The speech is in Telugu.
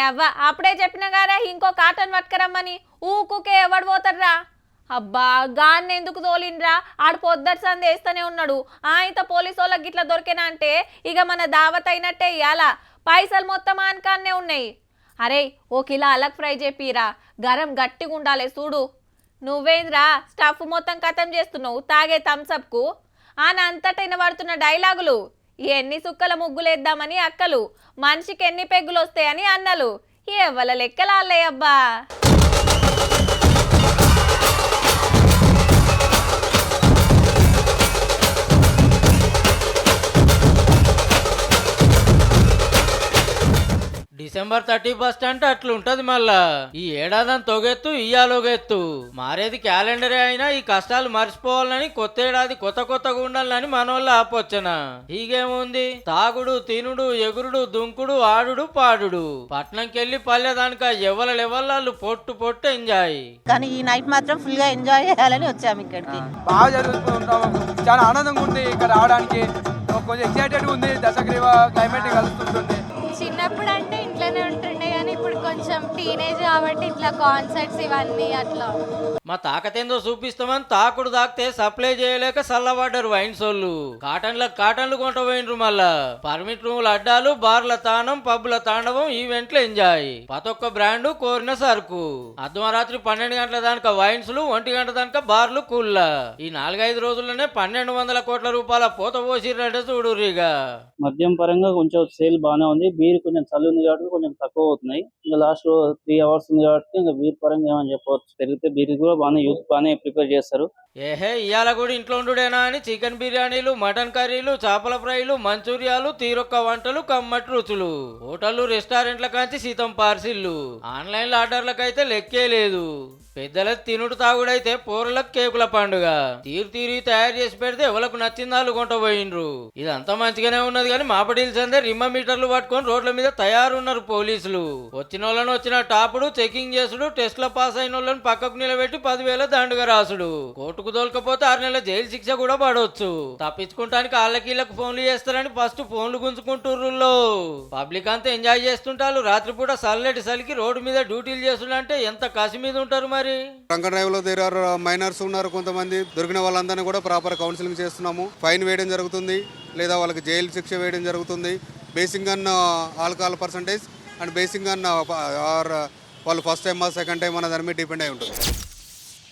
అవ్వ అప్పుడే చెప్పిన గారా ఇంకో కాటన్ పట్టుకరమ్మని ఊకుకే ఎవడు పోతాడ్రా అబ్బా గాన్ని ఎందుకు తోలిండ్రా ఆడు పొద్దటి సంది వేస్తూనే ఉన్నాడు ఆయనతో పోలీసు వాళ్ళకి గిట్లా దొరికినా అంటే ఇక మన దావత్ అయినట్టే ఇయ్యాల పైసలు మొత్తం ఆనకాన్నే ఉన్నాయి అరే ఓ కిలో అలగ్ ఫ్రై చెప్పిరా గరం గట్టిగా ఉండాలి చూడు నువ్వేంద్రా స్టఫ్ మొత్తం ఖతం చేస్తున్నావు తాగే థమ్సప్కు అంతటైన పడుతున్న డైలాగులు ఎన్ని సుక్కల ముగ్గులేద్దామని అక్కలు మనిషికి ఎన్ని పెగ్గులు వస్తాయని అన్నలు ఎవల లెక్కలాలే అబ్బా డిసెంబర్ 31 అంటే అట్లుంటది మళ్ళా ఈ ఏడాదని తొగెత్తు ఇయ్యాలోగెత్తు మారేది క్యాలెండరే అయినా ఈ కష్టాలు మర్చిపోవాలని కొత్త ఏడాది కొత్తగా ఉండాలని మనోళ్ళ ఆపొచ్చన హీగేముంది తాగుడు తినుడు ఎగురుడు దుంకుడు ఆడుడు పాడుడు పట్నంకెళ్ళి పల్లెదానిక ఎవల లెవెల్లాళ్ళు పొట్టు ఎంజాయ్ కానీ ఈ నైట్ మాత్రం ఫుల్ గా ఎంజాయ్ చేయాలని వచ్చాము ఇక్కడికి బాగా జరుగుతుంటాం చాలా ఆనందంగా ఉంది ఇక్కడ రావడానికి కొంచెం ఎక్సైటెడ్ ఉంది దశగ్రీవ క్లైమేట్ కలుస్తుంటుంది చిన్నప్పుడు అంటే ఇంట్లోనే ఉంటుండే కానీ ఇప్పుడు కొంచెం టీనేజ్ కాబట్టి ఇట్లా కాన్సర్ట్స్ ఇవన్నీ అట్లా మా తాకతేందో చూపిస్తామని తాకుడు తాకితే సప్లై చేయలేక సల్లబడ్డారు వైన్స్ వాళ్ళు కాటన్లు కొంట పోయినరు మళ్ళా పర్మిట్ రూముల అడ్డాలు బార్ల తానం పబ్బుల తాండవం ఈవెంట్లు ఎంజాయ్ ప్రతొక్క బ్రాండ్ కోరిన సరుకు అర్ధరాత్రి 12 గంటల దానిక వైన్స్లు 1 గంట దానిక బార్లు కూల్లా ఈ 4-5 రోజుల్లోనే 1200 కోట్ల రూపాయల పోత పోసిరంటే చూడురిగా మద్యం పరంగా కొంచెం సేల్ బాగానే ఉంది బీర్ కొంచెం చలి ఉంది కాబట్టి కొంచెం తక్కువ అవుతున్నాయి ఇంకా లాస్ట్ 3 అవర్స్ ఉంది కాబట్టి ఇంకా బీర్ పరంగా ఏమని చెప్పవచ్చు పెరిగితే బీర్ కూడా బాగానే యూత్ బాగానే ప్రిపేర్ చేస్తారు ఏహే ఇవాళ కూడా ఇంట్లో ఉండుడేనా అని చికెన్ బిర్యానీలు మటన్ కర్రీలు చేపల ఫ్రైలు మంచూరియాలు తీరొక్క వంటలు కమ్మటి రుచులు హోటళ్లు రెస్టారెంట్ల కాంచి సీతం పార్సిల్లు ఆన్లైన్ ఆర్డర్లకైతే లెక్కే లేదు పెద్దలకు తినుడు తాగుడైతే పోరులకు కేకుల పండుగ తీరు తయారు చేసి పెడితే ఎవరికి నచ్చిందాలు కొంట పోయిండ్రు ఇదంతా మంచిగానే ఉన్నది కానీ మాపడీలు సందే రిమ్మ మీటర్లు పట్టుకొని రోడ్ల మీద తయారున్నారు పోలీసులు వచ్చిన వాళ్ళని వచ్చిన టాపుడు చెకింగ్ చేసుడు టెస్ట్ల పాస్ అయిన వాళ్ళని పక్కకు నిలబెట్టి 10,000 దండుగా రాసుడు కోర్టుకు దోలకపోతే 6 నెలల జైలు శిక్ష కూడా పడవచ్చు తప్పించుకుంటానికి వాళ్ళకీళ్ళకు ఫోన్లు చేస్తారని ఫస్ట్ ఫోన్లు గుంజుకుంటుర్రులో పబ్లిక్ అంతా ఎంజాయ్ చేస్తుంటారు రాత్రిపూట సల్లటి సలికి రోడ్డు మీద డ్యూటీలు చేస్తుంటే ఎంత కసి మీద ఉంటారు మరి డ్రంక్ డ్రైవ్ లో మైనర్స్ ఉన్నారు కొంతమంది దొరికిన వాళ్ళందరినీ కూడా ప్రాపర్ కౌన్సిలింగ్ చేస్తున్నాము ఫైన్ వేయడం జరుగుతుంది లేదా వాళ్ళకి జైలు శిక్ష వేయడం జరుగుతుంది basing on alcohol percentage and basing on or వాళ్ళు ఫస్ట్ టైం సెకండ్ టైం అన్న దాని మీద డిపెండ్ అయి ఉంటుంది